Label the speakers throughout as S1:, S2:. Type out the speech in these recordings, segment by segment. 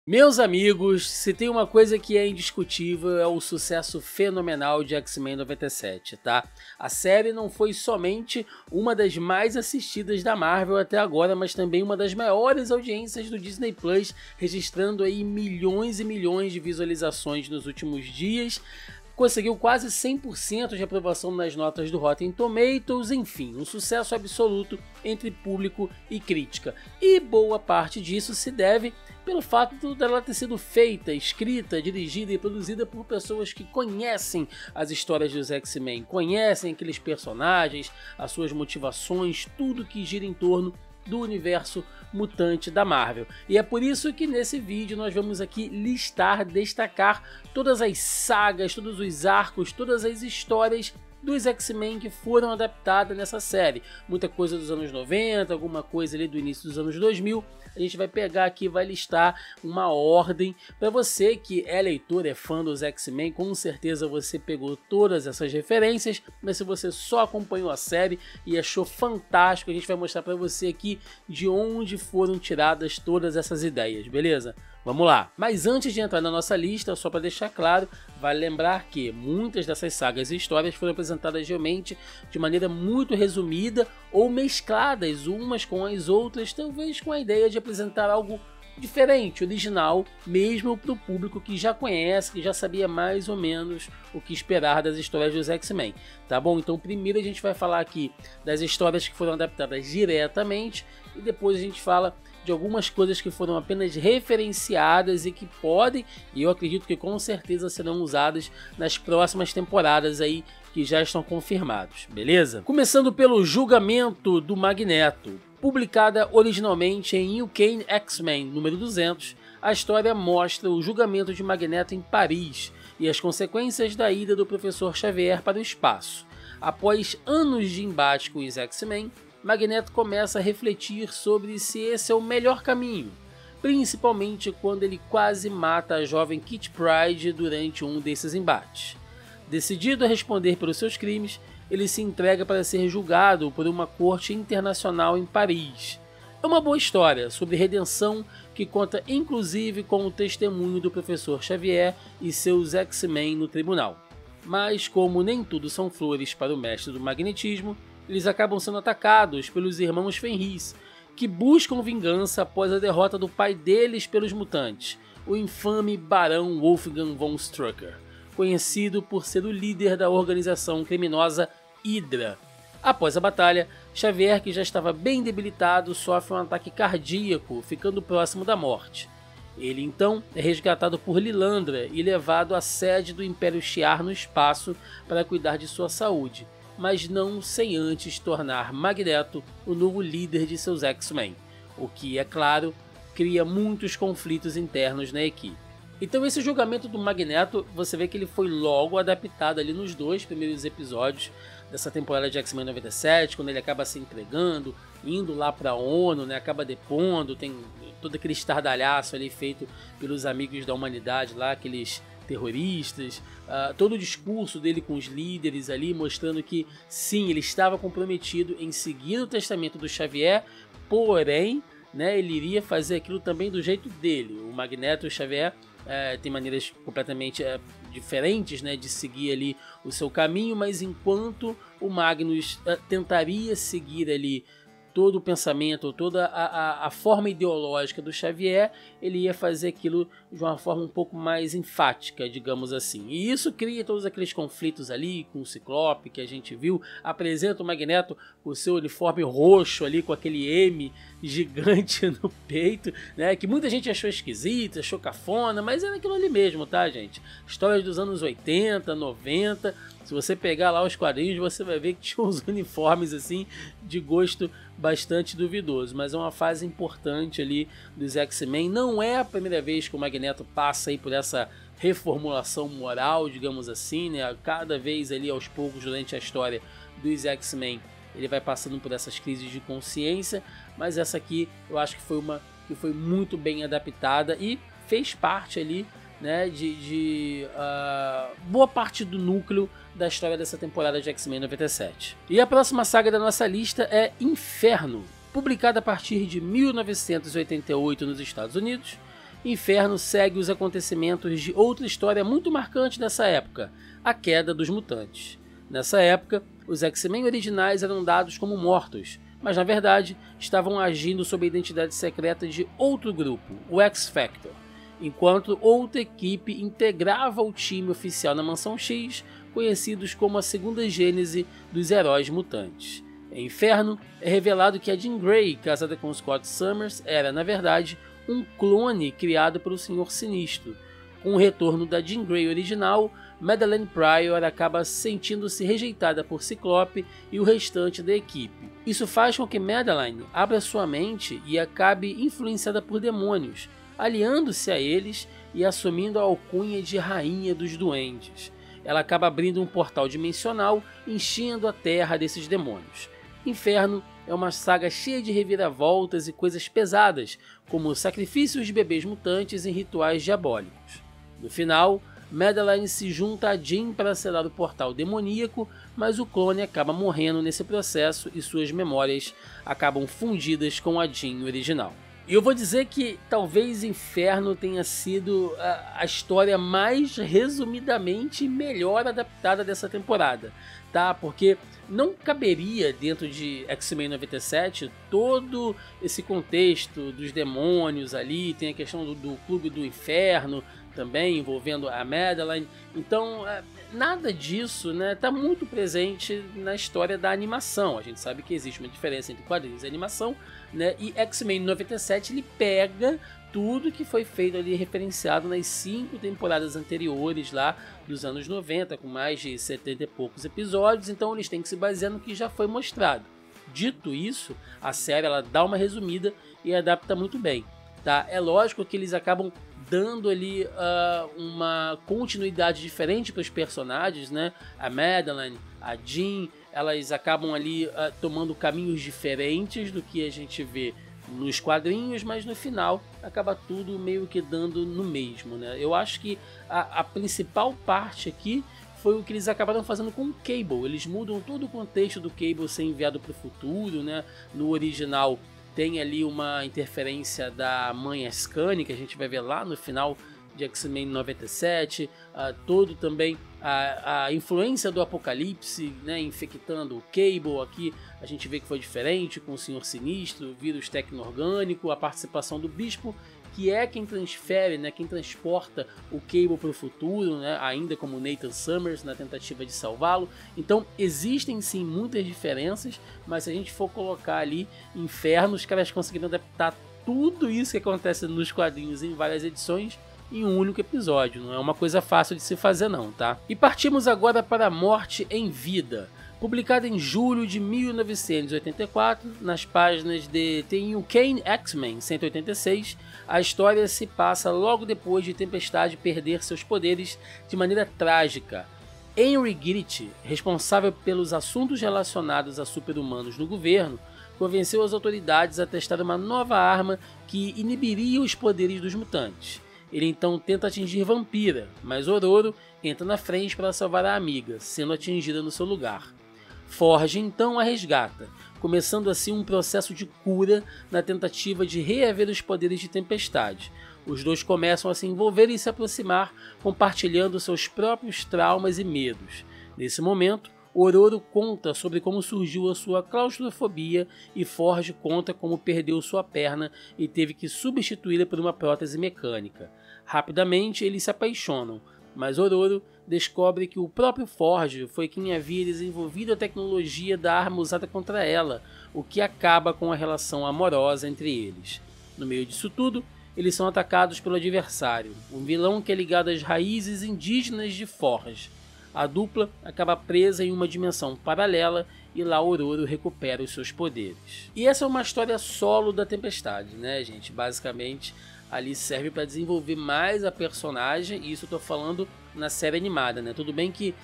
S1: Meus amigos, se tem uma coisa que é indiscutível é o sucesso fenomenal de X-Men 97, tá? A série não foi somente uma das mais assistidas da Marvel até agora, mas também uma das maiores audiências do Disney Plus, registrando aí milhões e milhões de visualizações nos últimos dias. Conseguiu quase 100% de aprovação nas notas do Rotten Tomatoes, enfim, um sucesso absoluto entre público e crítica. E boa parte disso se deve pelo fato dela ter sido feita, escrita, dirigida e produzida por pessoas que conhecem as histórias dos X-Men, conhecem aqueles personagens, as suas motivações, tudo que gira em torno do universo mutante da Marvel. E é por isso que nesse vídeo nós vamos aqui listar, destacar todas as sagas, todos os arcos, todas as histórias dos X-Men que foram adaptadas nessa série. Muita coisa dos anos 90, alguma coisa ali do início dos anos 2000. A gente vai pegar aqui e vai listar uma ordem. Para você que é leitor, é fã dos X-Men, com certeza você pegou todas essas referências, mas se você só acompanhou a série e achou fantástico, a gente vai mostrar para você aqui de onde foram tiradas todas essas ideias, beleza? Vamos lá! Mas antes de entrar na nossa lista, só para deixar claro, vale lembrar que muitas dessas sagas e histórias foram apresentadas realmente de maneira muito resumida ou mescladas umas com as outras, talvez com a ideia de apresentar algo diferente, original, mesmo para o público que já conhece, que já sabia mais ou menos o que esperar das histórias dos X-Men, tá bom? Então primeiro a gente vai falar aqui das histórias que foram adaptadas diretamente e depois a gente fala de algumas coisas que foram apenas referenciadas e que podem, e eu acredito que com certeza serão usadas nas próximas temporadas aí que já estão confirmados, beleza? Começando pelo Julgamento do Magneto. Publicada originalmente em UK X-Men número 200, a história mostra o julgamento de Magneto em Paris e as consequências da ida do Professor Xavier para o espaço. Após anos de embate com os X-Men, Magneto começa a refletir sobre se esse é o melhor caminho, principalmente quando ele quase mata a jovem Kitty Pryde durante um desses embates. Decidido a responder pelos seus crimes, ele se entrega para ser julgado por uma corte internacional em Paris. É uma boa história sobre redenção que conta inclusive com o testemunho do Professor Xavier e seus X-Men no tribunal. Mas como nem tudo são flores para o mestre do magnetismo, eles acabam sendo atacados pelos irmãos Fenris, que buscam vingança após a derrota do pai deles pelos mutantes, o infame Barão Wolfgang von Strucker, conhecido por ser o líder da organização criminosa Hydra. Após a batalha, Xavier, que já estava bem debilitado, sofre um ataque cardíaco, ficando próximo da morte. Ele então é resgatado por Lilandra e levado à sede do Império Shi'ar no espaço para cuidar de sua saúde, mas não sem antes tornar Magneto o novo líder de seus X-Men, o que, é claro, cria muitos conflitos internos na equipe. Então esse julgamento do Magneto, você vê que ele foi logo adaptado ali nos dois primeiros episódios dessa temporada de X-Men 97, quando ele acaba se entregando, indo lá para a ONU, né, acaba depondo, tem todo aquele estardalhaço ali feito pelos amigos da humanidade lá, aqueles terroristas, todo o discurso dele com os líderes ali, mostrando que sim, ele estava comprometido em seguir o testamento do Xavier, porém, né, ele iria fazer aquilo também do jeito dele. O Magneto e o Xavier tem maneiras completamente diferentes, né, de seguir ali o seu caminho, mas enquanto o Magnus tentaria seguir ali todo o pensamento, toda a forma ideológica do Xavier, ele ia fazer aquilo de uma forma um pouco mais enfática, digamos assim. E isso cria todos aqueles conflitos ali com o Ciclope, que a gente viu, apresenta o Magneto com o seu uniforme roxo ali, com aquele M gigante no peito, né, que muita gente achou esquisito, achou cafona, mas era aquilo ali mesmo, tá, gente? Histórias dos anos 80, 90... Se você pegar lá os quadrinhos, você vai ver que tinha uns uniformes assim de gosto bastante duvidoso. Mas é uma fase importante ali dos X-Men. Não é a primeira vez que o Magneto passa aí por essa reformulação moral, digamos assim, né? Cada vez ali aos poucos durante a história dos X-Men ele vai passando por essas crises de consciência. Mas essa aqui eu acho que foi uma que foi muito bem adaptada e fez parte ali, né, de boa parte do núcleo da história dessa temporada de X-Men 97. E a próxima saga da nossa lista é Inferno, publicada a partir de 1988 nos Estados Unidos Inferno segue os acontecimentos de outra história muito marcante dessa época, a queda dos mutantes. Nessa época, os X-Men originais eram dados como mortos, mas na verdade estavam agindo sob a identidade secreta de outro grupo, o X-Factor, enquanto outra equipe integrava o time oficial na Mansão X, conhecidos como a segunda gênese dos heróis mutantes. Em Inferno, é revelado que a Jean Grey, casada com Scott Summers, era, na verdade, um clone criado pelo Senhor Sinistro. Com o retorno da Jean Grey original, Madelyne Pryor acaba sentindo-se rejeitada por Ciclope e o restante da equipe. Isso faz com que Madelyne abra sua mente e acabe influenciada por demônios, aliando-se a eles e assumindo a alcunha de Rainha dos Duendes. Ela acaba abrindo um portal dimensional, enchendo a Terra desses demônios. Inferno é uma saga cheia de reviravoltas e coisas pesadas, como sacrifícios de bebês mutantes e rituais diabólicos. No final, Madelyne se junta a Jean para selar o portal demoníaco, mas o clone acaba morrendo nesse processo e suas memórias acabam fundidas com a Jean original. E eu vou dizer que talvez Inferno tenha sido a história mais resumidamente melhor adaptada dessa temporada, tá? Porque não caberia dentro de X-Men 97 todo esse contexto dos demônios ali, tem a questão do Clube do Inferno também envolvendo a Madelyne, então nada disso, né, tá muito presente na história da animação. A gente sabe que existe uma diferença entre quadrinhos e animação, né, e X-Men 97 ele pega tudo que foi feito ali referenciado nas 5 temporadas anteriores lá dos anos 90, com mais de 70 e poucos episódios, então eles têm que se basear no que já foi mostrado. Dito isso, a série ela dá uma resumida e adapta muito bem, tá? É lógico que eles acabam dando ali uma continuidade diferente para os personagens, né? A Madelyne, a Jean, elas acabam ali tomando caminhos diferentes do que a gente vê nos quadrinhos, mas no final acaba tudo meio que dando no mesmo, né? Eu acho que a principal parte aqui foi o que eles acabaram fazendo com o Cable. Eles mudam todo o contexto do Cable ser enviado para o futuro, né? No original tem ali uma interferência da mãe Ascani, que a gente vai ver lá no final de X-Men 97, todo também a influência do Apocalipse, né, infectando o Cable. Aqui a gente vê que foi diferente com o Senhor Sinistro, vírus tecno-orgânico, a participação do Bispo, que é quem transfere, né, quem transporta o Cable para o futuro, né, ainda como Nathan Summers na tentativa de salvá-lo. Então existem sim muitas diferenças, mas se a gente for colocar ali Inferno, os caras conseguiram adaptar tudo isso que acontece nos quadrinhos em várias edições em um único episódio. Não é uma coisa fácil de se fazer não, tá? E partimos agora para Morte em Vida. Publicada em julho de 1984, nas páginas de The Uncanny X-Men 186, a história se passa logo depois de Tempestade perder seus poderes de maneira trágica. Henry Gitt, responsável pelos assuntos relacionados a super-humanos no governo, convenceu as autoridades a testar uma nova arma que inibiria os poderes dos mutantes. Ele então tenta atingir Vampira, mas Ororo entra na frente para salvar a amiga, sendo atingida no seu lugar. Forge então a resgata, começando assim um processo de cura na tentativa de reaver os poderes de Tempestade. Os dois começam a se envolver e se aproximar, compartilhando seus próprios traumas e medos. Nesse momento, Ororo conta sobre como surgiu a sua claustrofobia e Forge conta como perdeu sua perna e teve que substituí-la por uma prótese mecânica. Rapidamente eles se apaixonam, mas Ororo descobre que o próprio Forge foi quem havia desenvolvido a tecnologia da arma usada contra ela, o que acaba com a relação amorosa entre eles. No meio disso tudo, eles são atacados pelo adversário, um vilão que é ligado às raízes indígenas de Forge. A dupla acaba presa em uma dimensão paralela e lá Ororo recupera os seus poderes. E essa é uma história solo da Tempestade, né, gente? Basicamente, ali serve para desenvolver mais a personagem, e isso eu tô falando na série animada, né? Tudo bem que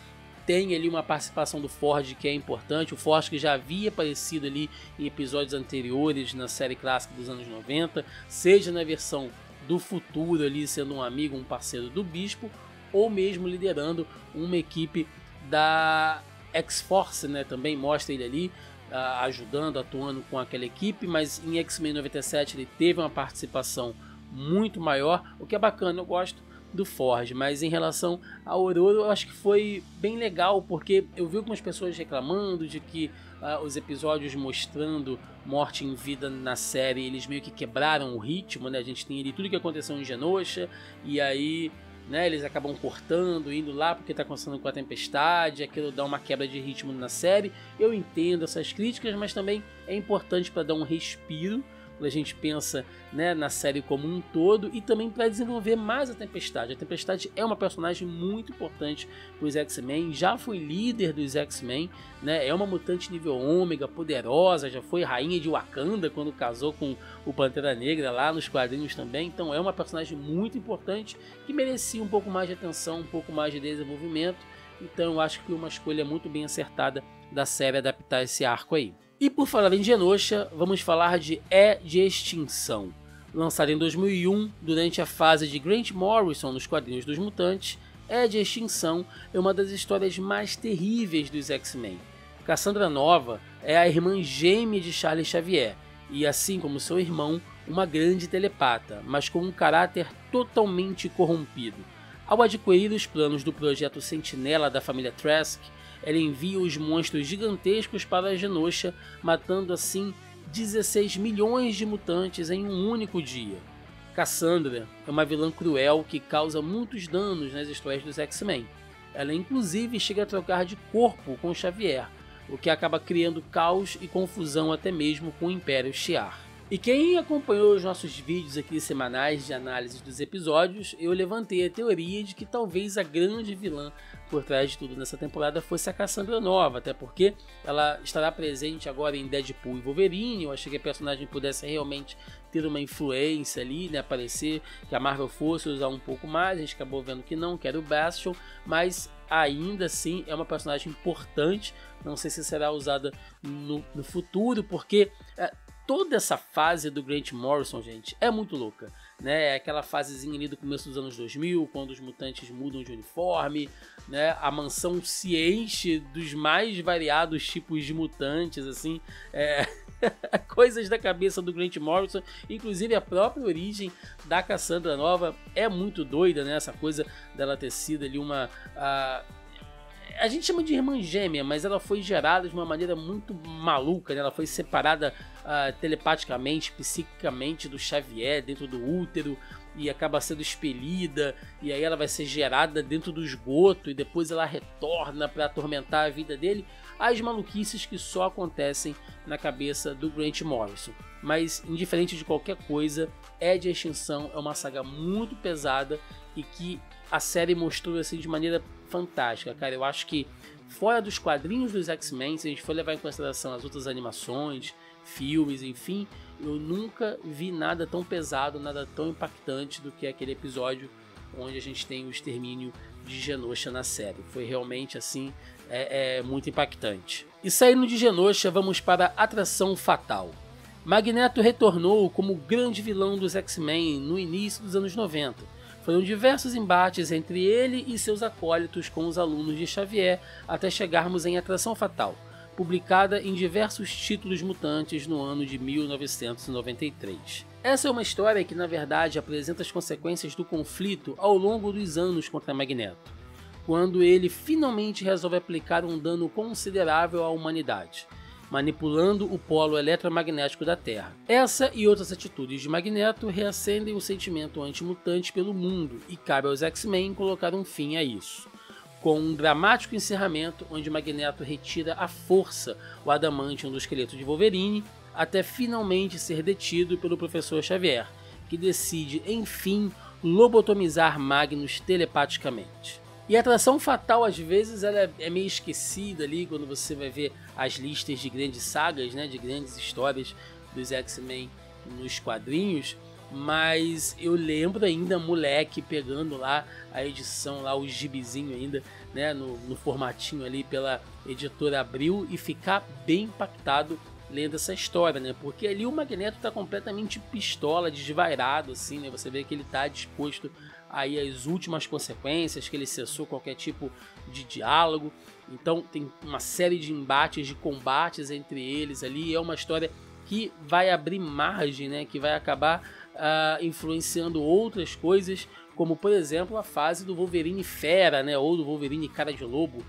S1: tem ali uma participação do Forge que é importante, o Forge que já havia aparecido ali em episódios anteriores na série clássica dos anos 90, seja na versão do futuro ali sendo um amigo, um parceiro do Bispo, ou mesmo liderando uma equipe da X-Force, né? Também mostra ele ali ajudando, atuando com aquela equipe, mas em X-Men 97 ele teve uma participação muito maior, o que é bacana, eu gosto do Forge, mas em relação ao Ororo eu acho que foi bem legal, porque eu vi algumas pessoas reclamando de que os episódios mostrando morte em vida na série, eles meio que quebraram o ritmo, né? A gente tem ali tudo que aconteceu em Genosha, e aí, né, eles acabam cortando, indo lá porque está acontecendo com a tempestade, aquilo dá uma quebra de ritmo na série. Eu entendo essas críticas, mas também é importante para dar um respiro quando a gente pensa, né, na série como um todo, e também para desenvolver mais a Tempestade. A Tempestade é uma personagem muito importante para os X-Men, já foi líder dos X-Men, né, é uma mutante nível ômega, poderosa, já foi rainha de Wakanda quando casou com o Pantera Negra lá nos quadrinhos também, então é uma personagem muito importante que merecia um pouco mais de atenção, um pouco mais de desenvolvimento, então eu acho que foi uma escolha muito bem acertada da série adaptar esse arco aí. E por falar em Genosha, vamos falar de É de Extinção. Lançado em 2001, durante a fase de Grant Morrison nos quadrinhos dos Mutantes, É de Extinção é uma das histórias mais terríveis dos X-Men. Cassandra Nova é a irmã gêmea de Charles Xavier, e assim como seu irmão, uma grande telepata, mas com um caráter totalmente corrompido. Ao adquirir os planos do projeto Sentinela da família Trask, ela envia os monstros gigantescos para Genosha, matando assim 16 milhões de mutantes em um único dia. Cassandra é uma vilã cruel que causa muitos danos nas histórias dos X-Men. Ela inclusive chega a trocar de corpo com Xavier, o que acaba criando caos e confusão até mesmo com o Império Shi'ar. E quem acompanhou os nossos vídeos aqui semanais de análise dos episódios, eu levantei a teoria de que talvez a grande vilã por trás de tudo nessa temporada fosse a Cassandra Nova, até porque ela estará presente agora em Deadpool e Wolverine. Eu achei que a personagem pudesse realmente ter uma influência ali, né, aparecer, que a Marvel fosse usar um pouco mais. A gente acabou vendo que não, que era o Bastion, mas ainda assim é uma personagem importante. Não sei se será usada no futuro, porque toda essa fase do Grant Morrison, gente, é muito louca, né? É aquela fasezinha ali do começo dos anos 2000, quando os mutantes mudam de uniforme, né? A mansão se enche dos mais variados tipos de mutantes, assim, coisas da cabeça do Grant Morrison, inclusive a própria origem da Cassandra Nova é muito doida, né? Essa coisa dela ter sido ali a gente chama de irmã gêmea, mas ela foi gerada de uma maneira muito maluca, né? Ela foi separada telepaticamente, psiquicamente do Xavier dentro do útero e acaba sendo expelida, e aí ela vai ser gerada dentro do esgoto e depois ela retorna para atormentar a vida dele. As maluquices que só acontecem na cabeça do Grant Morrison. Mas indiferente de qualquer coisa, É de Extinção é uma saga muito pesada e que a série mostrou assim de maneira fantástica, cara. Eu acho que fora dos quadrinhos dos X-Men, se a gente for levar em consideração as outras animações, filmes, enfim, eu nunca vi nada tão pesado, nada tão impactante do que aquele episódio onde a gente tem o extermínio de Genosha na série. Foi realmente assim, muito impactante. E saindo de Genosha, vamos para Atração Fatal. Magneto retornou como grande vilão dos X-Men no início dos anos 90. Foram diversos embates entre ele e seus acólitos com os alunos de Xavier até chegarmos em Atração Fatal, publicada em diversos títulos mutantes no ano de 1993. Essa é uma história que na verdade apresenta as consequências do conflito ao longo dos anos contra Magneto, quando ele finalmente resolve aplicar um dano considerável à humanidade, manipulando o polo eletromagnético da Terra. Essa e outras atitudes de Magneto reacendem o sentimento antimutante pelo mundo e cabe aos X-Men colocar um fim a isso, com um dramático encerramento onde Magneto retira à força o adamantium do esqueleto de Wolverine até finalmente ser detido pelo Professor Xavier, que decide, enfim, lobotomizar Magnus telepaticamente. E a Atração Fatal, às vezes, ela é meio esquecida ali quando você vai ver as listas de grandes sagas, né, de grandes histórias dos X-Men nos quadrinhos, mas eu lembro ainda, moleque, pegando lá a edição, lá o gibizinho ainda, né, no formatinho ali pela editora Abril, e ficar bem impactado lendo essa história, né, porque ali o Magneto tá completamente pistola, desvairado, assim, né, você vê que ele tá disposto aí as últimas consequências, que ele cessou qualquer tipo de diálogo. Então tem uma série de embates, de combates entre eles ali. É uma história que vai abrir margem, né, que vai acabar influenciando outras coisas, como por exemplo a fase do Wolverine Fera, né, ou do Wolverine Cara de Lobo,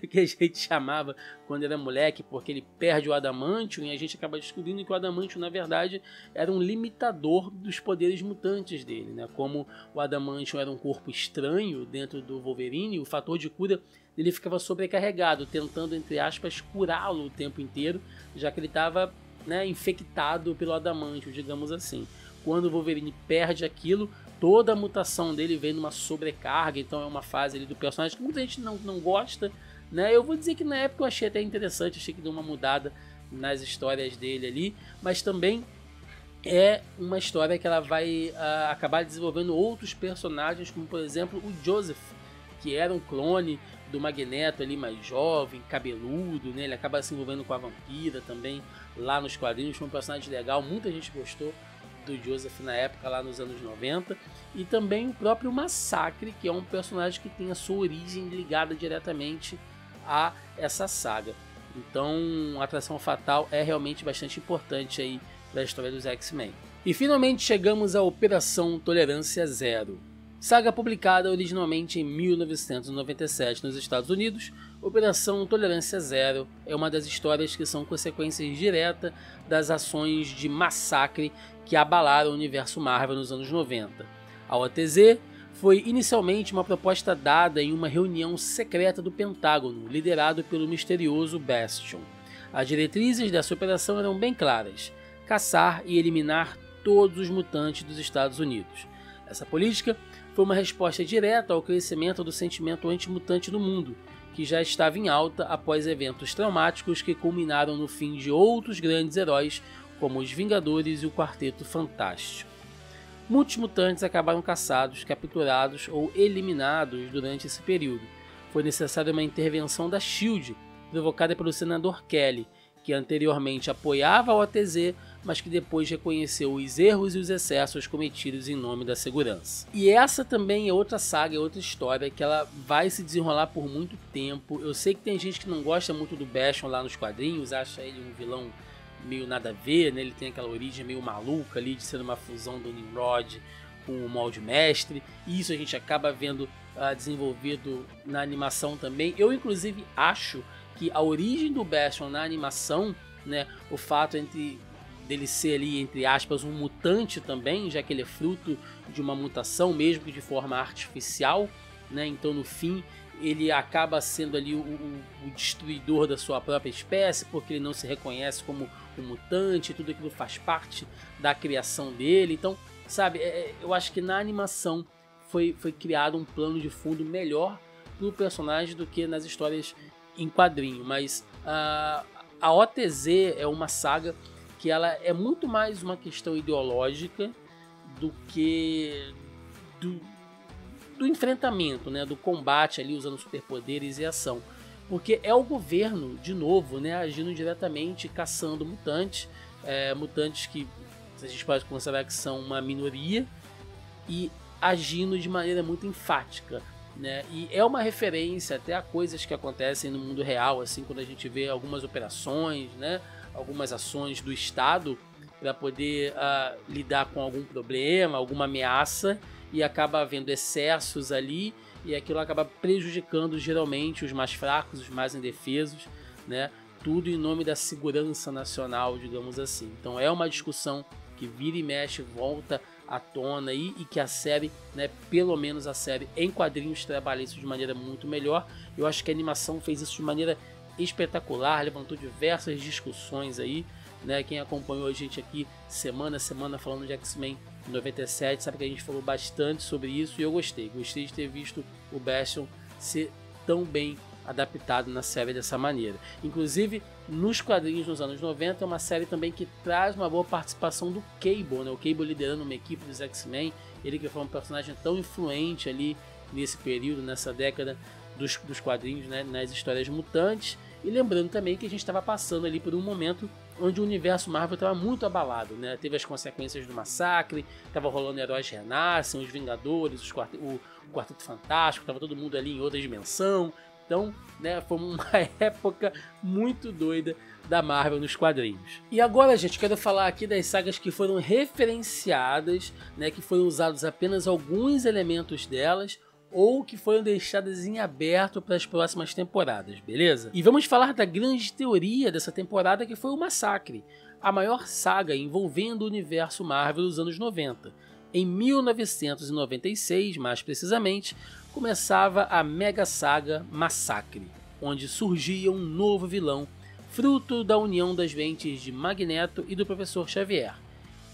S1: que a gente chamava quando era moleque, porque ele perde o adamantium e a gente acaba descobrindo que o adamantium na verdade era um limitador dos poderes mutantes dele, né? Como o adamantium era um corpo estranho dentro do Wolverine, o fator de cura dele ficava sobrecarregado, tentando, entre aspas, curá-lo o tempo inteiro, já que ele estava, né, infectado pelo adamantium, digamos assim. Quando o Wolverine perde aquilo, toda a mutação dele vem numa sobrecarga, então é uma fase ali do personagem que muita gente não gosta, né? Eu vou dizer que na época eu achei até interessante, achei que deu uma mudada nas histórias dele ali, mas também é uma história que ela vai acabar desenvolvendo outros personagens, como por exemplo o Joseph, que era um clone do Magneto ali mais jovem, cabeludo, né? Ele acaba se envolvendo com a Vampira também lá nos quadrinhos, foi um personagem legal, muita gente gostou do Joseph na época, lá nos anos 90, e também o próprio Massacre, que é um personagem que tem a sua origem ligada diretamente a essa saga. Então a Atração Fatal é realmente bastante importante aí para a história dos X-Men. E finalmente chegamos à Operação Tolerância Zero. Saga publicada originalmente em 1997 nos Estados Unidos, Operação Tolerância Zero é uma das histórias que são consequências diretas das ações de massacre que abalaram o universo Marvel nos anos 90. A OTZ foi inicialmente uma proposta dada em uma reunião secreta do Pentágono, liderado pelo misterioso Bastion. As diretrizes dessa operação eram bem claras: caçar e eliminar todos os mutantes dos Estados Unidos. Essa política foi uma resposta direta ao crescimento do sentimento antimutante no mundo, que já estava em alta após eventos traumáticos que culminaram no fim de outros grandes heróis, como os Vingadores e o Quarteto Fantástico. Muitos mutantes acabaram caçados, capturados ou eliminados durante esse período. Foi necessária uma intervenção da SHIELD, provocada pelo senador Kelly, que anteriormente apoiava a OTZ, mas que depois reconheceu os erros e os excessos cometidos em nome da segurança. E essa também é outra saga, é outra história que ela vai se desenrolar por muito tempo. Eu sei que tem gente que não gosta muito do Bastion lá nos quadrinhos, acha ele um vilão meio nada a ver, né? Ele tem aquela origem meio maluca ali de ser uma fusão do Nimrod com o Molde Mestre, e isso a gente acaba vendo desenvolvido na animação também. Eu inclusive acho que a origem do Bastion na animação, né, o fato dele ser ali, entre aspas, um mutante também, já que ele é fruto de uma mutação, mesmo que de forma artificial, né, então no fim ele acaba sendo ali o destruidor da sua própria espécie, porque ele não se reconhece como um mutante, tudo aquilo faz parte da criação dele. Então, sabe, eu acho que na animação foi criado um plano de fundo melhor pro personagem do que nas histórias em quadrinho, mas a OTZ é uma saga que ela é muito mais uma questão ideológica do que do enfrentamento, né, do combate ali usando superpoderes e ação, porque é o governo de novo, né, agindo diretamente, caçando mutantes, mutantes que a gente pode considerar que são uma minoria, e agindo de maneira muito enfática, né? E é uma referência até a coisas que acontecem no mundo real, assim, quando a gente vê algumas operações, né, algumas ações do Estado para poder lidar com algum problema, alguma ameaça, e acaba havendo excessos ali, e aquilo acaba prejudicando geralmente os mais fracos, os mais indefesos, né? Tudo em nome da segurança nacional, digamos assim. Então é uma discussão que vira e mexe, volta à tona aí, e que a série, né, pelo menos a série em quadrinhos, trabalha isso de maneira muito melhor. Eu acho que a animação fez isso de maneira espetacular, levantou diversas discussões aí, né? Quem acompanhou a gente aqui semana a semana falando de X-Men 97 sabe que a gente falou bastante sobre isso, e eu gostei de ter visto o Bastion ser tão bem adaptado na série dessa maneira. Inclusive, nos quadrinhos nos anos 90, é uma série também que traz uma boa participação do Cable, né? O Cable liderando uma equipe dos X-Men, ele que foi um personagem tão influente ali nesse período, nessa década dos quadrinhos, né, nas histórias mutantes. E lembrando também que a gente estava passando ali por um momento onde o universo Marvel estava muito abalado, né? Teve as consequências do massacre, estava rolando Heróis Renascem, os Vingadores, o Quarteto Fantástico, estava todo mundo ali em outra dimensão. Então, né, foi uma época muito doida da Marvel nos quadrinhos. E agora, gente, quero falar aqui das sagas que foram referenciadas, né, que foram usados apenas alguns elementos delas, ou que foram deixadas em aberto para as próximas temporadas, beleza? E vamos falar da grande teoria dessa temporada, que foi o Massacre, a maior saga envolvendo o universo Marvel dos anos 90. Em 1996, mais precisamente, começava a mega saga Massacre, onde surgia um novo vilão, fruto da união das mentes de Magneto e do Professor Xavier.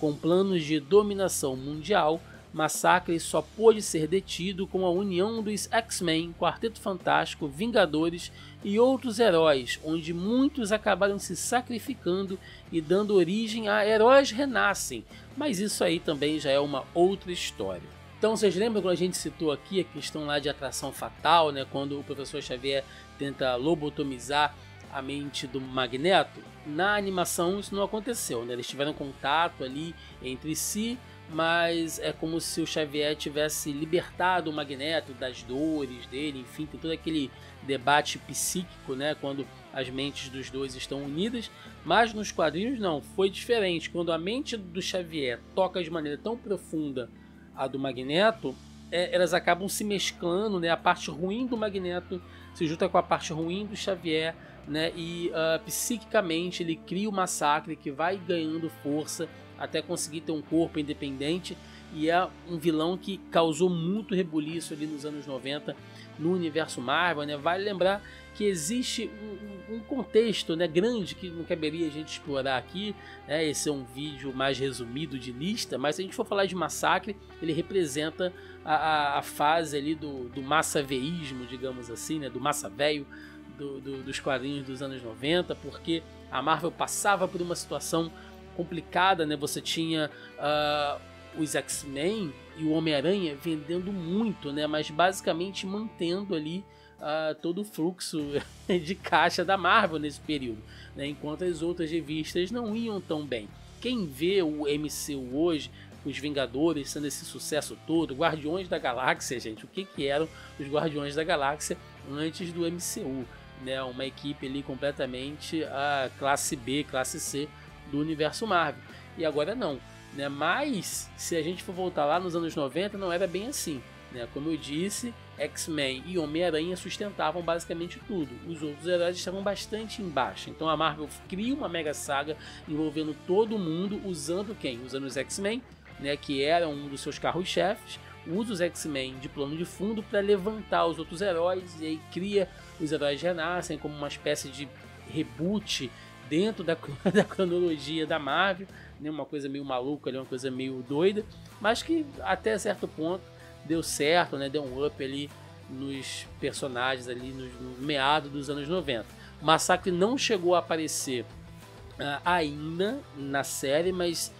S1: Com planos de dominação mundial, Massacre só pôde ser detido com a união dos X-Men, Quarteto Fantástico, Vingadores e outros heróis, onde muitos acabaram se sacrificando e dando origem a heróis renascem, mas isso aí também já é uma outra história. Então vocês lembram quando a gente citou aqui a questão lá de atração fatal, né, quando o Professor Xavier tenta lobotomizar a mente do Magneto? Na animação isso não aconteceu, né? Eles tiveram contato ali entre si, mas é como se o Xavier tivesse libertado o Magneto das dores dele, enfim, tem todo aquele debate psíquico, né, quando as mentes dos dois estão unidas, mas nos quadrinhos não, foi diferente. Quando a mente do Xavier toca de maneira tão profunda a do Magneto, elas acabam se mesclando, né, a parte ruim do Magneto se junta com a parte ruim do Xavier, né, e psiquicamente ele cria o Massacre, que vai ganhando força até conseguir ter um corpo independente, e é um vilão que causou muito rebuliço ali nos anos 90 no universo Marvel, né? Vale lembrar que existe um contexto, né, grande que não caberia a gente explorar aqui, né? Esse é um vídeo mais resumido de lista, mas se a gente for falar de Massacre, ele representa a fase ali do massaveísmo, digamos assim, né? Do massa velho dos quadrinhos dos anos 90, porque a Marvel passava por uma situação complicada, né? Você tinha os X-Men e o Homem-Aranha vendendo muito, né? Mas basicamente mantendo ali todo o fluxo de caixa da Marvel nesse período, né? Enquanto as outras revistas não iam tão bem. Quem vê o MCU hoje, os Vingadores sendo esse sucesso todo, Guardiões da Galáxia, gente, o que eram os Guardiões da Galáxia antes do MCU, né? Uma equipe ali completamente classe B, classe C do universo Marvel. E agora não, né? Mas se a gente for voltar lá nos anos 90, não era bem assim, né? Como eu disse, X-Men e Homem-Aranha sustentavam basicamente tudo. Os outros heróis estavam bastante em baixa. Então a Marvel cria uma mega saga envolvendo todo mundo, usando quem? Usando os X-Men, né, que eram um dos seus carros-chefes, usa os X-Men de plano de fundo para levantar os outros heróis, e aí cria os heróis renascem como uma espécie de reboot dentro da cronologia da Marvel, né, uma coisa meio maluca, uma coisa meio doida, mas que até certo ponto deu certo, né, deu um up ali nos personagens ali no meado dos anos 90. O Massacre não chegou a aparecer ainda na série, mas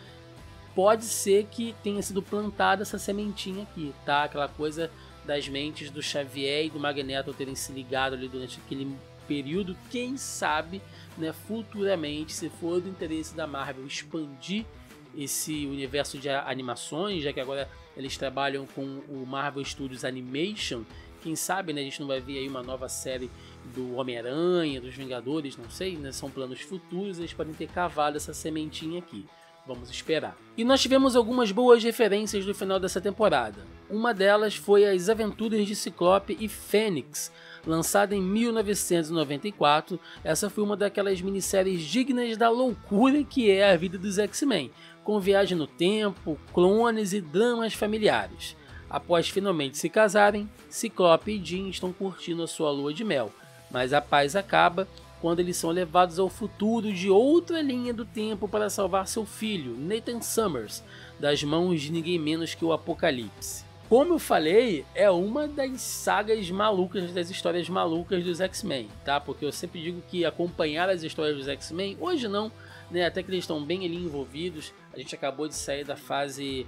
S1: pode ser que tenha sido plantada essa sementinha aqui, tá? Aquela coisa das mentes do Xavier e do Magneto terem se ligado ali durante aquele período. Quem sabe, né, futuramente, se for do interesse da Marvel expandir esse universo de animações, já que agora eles trabalham com o Marvel Studios Animation, quem sabe, né, a gente não vai ver aí uma nova série do Homem-Aranha, dos Vingadores, não sei, né, são planos futuros, eles podem ter cavado essa sementinha aqui. Vamos esperar. E nós tivemos algumas boas referências no final dessa temporada. Uma delas foi as Aventuras de Ciclope e Fênix, lançada em 1994. Essa foi uma daquelas minisséries dignas da loucura que é a vida dos X-Men, com viagem no tempo, clones e dramas familiares. Após finalmente se casarem, Ciclope e Jean estão curtindo a sua lua de mel, mas a paz acaba quando eles são levados ao futuro de outra linha do tempo para salvar seu filho, Nathan Summers, das mãos de ninguém menos que o Apocalipse. Como eu falei, é uma das sagas malucas, das histórias malucas dos X-Men, tá? Porque eu sempre digo que acompanhar as histórias dos X-Men, hoje não, né? Até que eles estão bem ali envolvidos. A gente acabou de sair da fase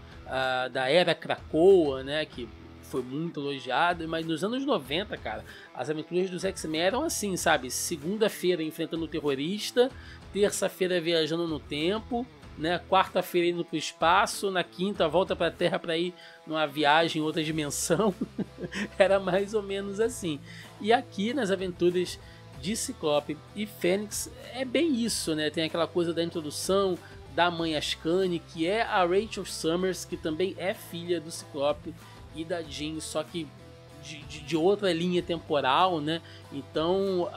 S1: da Era Krakoa, né? Que foi muito elogiado, mas nos anos 90, cara, as aventuras dos X-Men eram assim, sabe? Segunda-feira enfrentando o terrorista, terça-feira viajando no tempo, né? Quarta-feira indo para o espaço, na quinta volta para a Terra para ir numa viagem em outra dimensão. Era mais ou menos assim. E aqui nas aventuras de Ciclope e Fênix é bem isso, né? Tem aquela coisa da introdução da mãe Ascani, que é a Rachel Summers, que também é filha do Ciclope e da Jean, só que de outra linha temporal, né? Então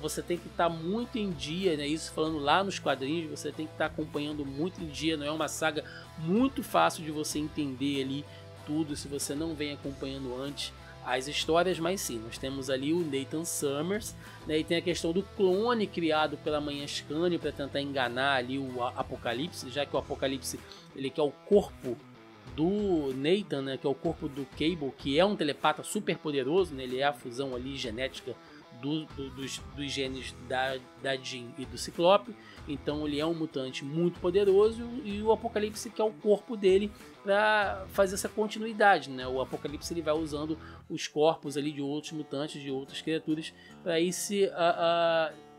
S1: você tem que estar muito em dia, né? Isso falando lá nos quadrinhos, você tem que estar acompanhando muito em dia. Não é uma saga muito fácil de você entender ali tudo se você não vem acompanhando antes as histórias, mas sim, nós temos ali o Nathan Summers, né? E tem a questão do clone criado pela mãe Ascani para tentar enganar ali o Apocalipse, já que o Apocalipse ele quer o corpo do Nathan, né, que é o corpo do Cable, que é um telepata super poderoso, né, ele é a fusão ali genética dos genes da Jean e do Ciclope, então ele é um mutante muito poderoso e o Apocalipse quer o corpo dele para fazer essa continuidade, né? O Apocalipse ele vai usando os corpos ali de outros mutantes, de outras criaturas, para ir se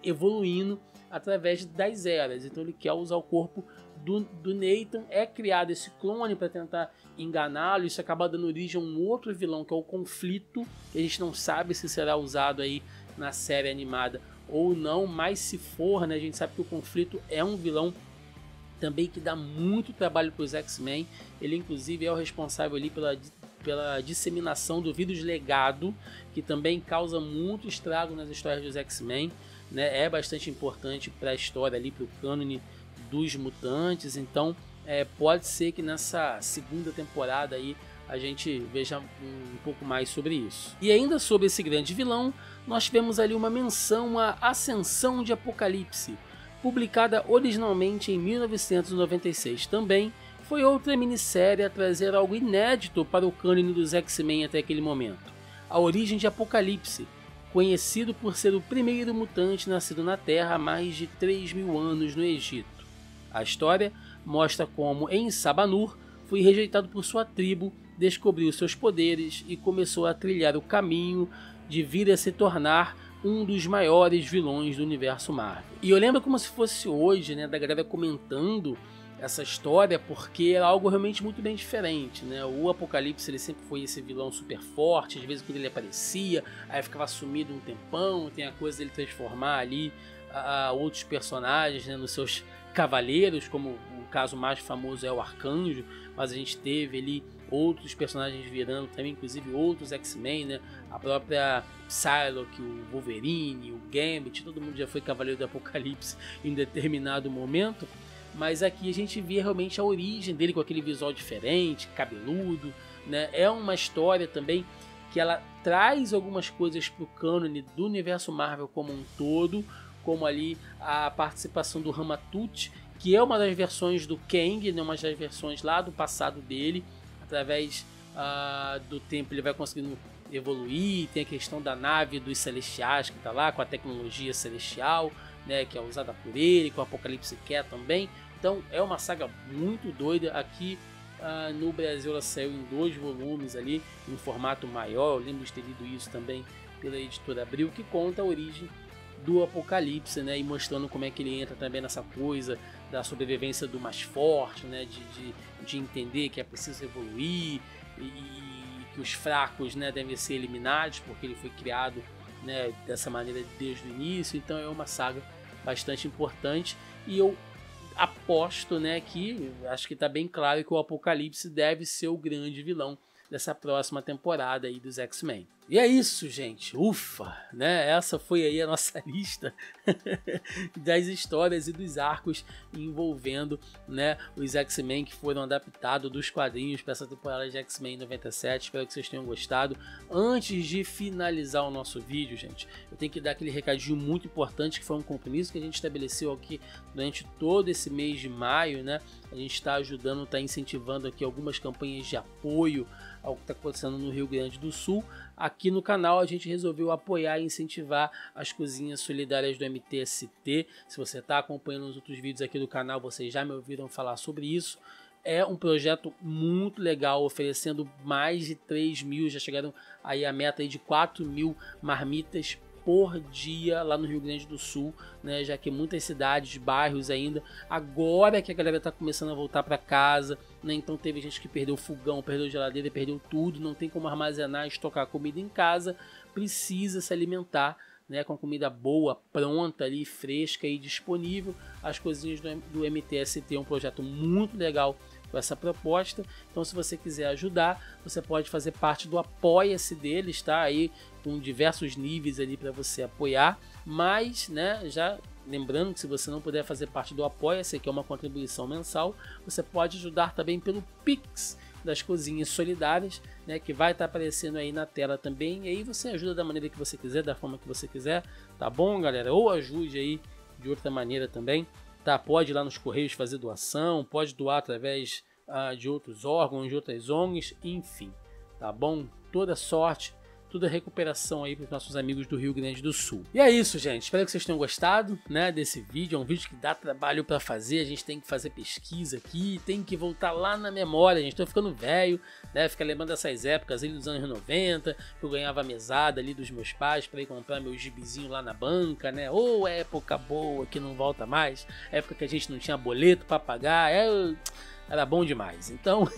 S1: evoluindo através das eras, então ele quer usar o corpo do Nathan. É criado esse clone para tentar enganá-lo. Isso acaba dando origem a um outro vilão, que é o Conflito, que a gente não sabe se será usado aí na série animada ou não, mas se for, né, a gente sabe que o Conflito é um vilão também que dá muito trabalho para os X-Men. Ele inclusive é o responsável ali pela disseminação do vírus legado, que também causa muito estrago nas histórias dos X-Men, né? É bastante importante para a história ali, para o cânone dos mutantes. Então pode ser que nessa segunda temporada aí a gente veja um pouco mais sobre isso. E ainda sobre esse grande vilão, nós tivemos ali uma menção à Ascensão de Apocalipse, publicada originalmente em 1996 também. Foi outra minissérie a trazer algo inédito para o cânone dos X-Men até aquele momento: a origem de Apocalipse, conhecido por ser o primeiro mutante nascido na Terra há mais de 3.000 anos no Egito. A história mostra como, em Sabanur, foi rejeitado por sua tribo, descobriu seus poderes e começou a trilhar o caminho de vir a se tornar um dos maiores vilões do universo Marvel. E eu lembro como se fosse hoje, né, da galera comentando essa história, porque era algo realmente muito bem diferente, né? O Apocalipse ele sempre foi esse vilão super forte, às vezes quando ele aparecia, aí ficava sumido um tempão. Tem a coisa dele transformar ali outros personagens, né, nos seus cavaleiros, como o caso mais famoso é o Arcanjo, mas a gente teve ali outros personagens virando também, inclusive outros X-Men, né? A própria Psylocke, o Wolverine, o Gambit, todo mundo já foi Cavaleiro do Apocalipse em determinado momento. Mas aqui a gente vê realmente a origem dele com aquele visual diferente, cabeludo, né? É uma história também que ela traz algumas coisas para o cânone do universo Marvel como um todo, como ali a participação do Ramatut, que é uma das versões do Kang, né? Uma das versões lá do passado dele. Através do tempo ele vai conseguindo evoluir. Tem a questão da nave dos Celestiais que está lá com a tecnologia celestial, né, que é usada por ele, que o Apocalipse quer também. Então é uma saga muito doida. Aqui no Brasil ela saiu em 2 volumes ali, em formato maior. Eu lembro de ter lido isso também pela editora Abril, que conta a origem do Apocalipse, né, e mostrando como é que ele entra também nessa coisa da sobrevivência do mais forte, né, de entender que é preciso evoluir e que os fracos, né, devem ser eliminados, porque ele foi criado, né, dessa maneira desde o início. Então é uma saga bastante importante e eu aposto, né, que acho que está bem claro que o Apocalipse deve ser o grande vilão dessa próxima temporada aí dos X-Men. E é isso, gente. Ufa, né? Essa foi aí a nossa lista das histórias e dos arcos envolvendo, né, os X-Men que foram adaptados dos quadrinhos para essa temporada de X-Men 97. Espero que vocês tenham gostado. Antes de finalizar o nosso vídeo, gente, eu tenho que dar aquele recadinho muito importante, que foi um compromisso que a gente estabeleceu aqui durante todo esse mês de maio, né? A gente está ajudando, está incentivando aqui algumas campanhas de apoio ao que está acontecendo no Rio Grande do Sul. Aqui no canal a gente resolveu apoiar e incentivar as cozinhas solidárias do MTST. Se você está acompanhando os outros vídeos aqui do canal, vocês já me ouviram falar sobre isso. É um projeto muito legal, oferecendo mais de 3.000, já chegaram aí a meta aí de 4.000 marmitas por dia lá no Rio Grande do Sul, né? Já que muitas cidades, bairros ainda, agora que a galera está começando a voltar para casa, né? Então teve gente que perdeu fogão, perdeu geladeira, perdeu tudo, não tem como armazenar, estocar comida em casa, precisa se alimentar, né, com comida boa, pronta ali, fresca e disponível. As coisinhas do MTST é um projeto muito legal com essa proposta. Então, se você quiser ajudar, você pode fazer parte do Apoia-se deles, tá? Aí com diversos níveis ali para você apoiar. Mas, né, já lembrando que se você não puder fazer parte do Apoia-se, que é uma contribuição mensal, você pode ajudar também pelo Pix das Cozinhas Solidárias, né, que vai estar aparecendo aí na tela também. E aí você ajuda da maneira que você quiser, da forma que você quiser, tá bom, galera? Ou ajude aí de outra maneira também, tá? Pode ir lá nos Correios fazer doação, pode doar através de outros órgãos, de outras ONGs, enfim, tá bom? Toda sorte, toda recuperação aí para os nossos amigos do Rio Grande do Sul. E é isso, gente. Espero que vocês tenham gostado, né, desse vídeo. É um vídeo que dá trabalho para fazer. A gente tem que fazer pesquisa aqui, tem que voltar lá na memória. A gente tá ficando velho, né? Fica lembrando dessas épocas ali dos anos 90, que eu ganhava a mesada ali dos meus pais para ir comprar meu gibizinho lá na banca, né? Ou época boa que não volta mais. Época que a gente não tinha boleto para pagar. Era bom demais. Então,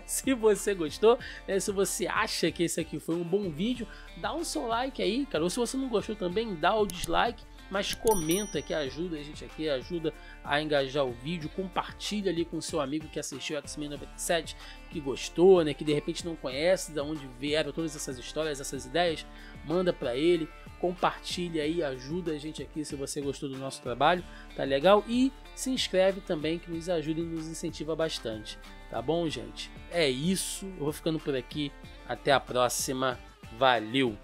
S1: se você gostou, né, se você acha que esse aqui foi um bom vídeo, dá um seu like aí, cara. Ou se você não gostou também, dá o dislike, mas comenta que ajuda a gente aqui, ajuda a engajar o vídeo, compartilha ali com o seu amigo que assistiu X-Men 97, que gostou, né, que de repente não conhece de onde vieram todas essas histórias, essas ideias, manda para ele, compartilha aí, ajuda a gente aqui se você gostou do nosso trabalho, tá legal? E se inscreve também, que nos ajuda e nos incentiva bastante, tá bom, gente? É isso, eu vou ficando por aqui, até a próxima, valeu!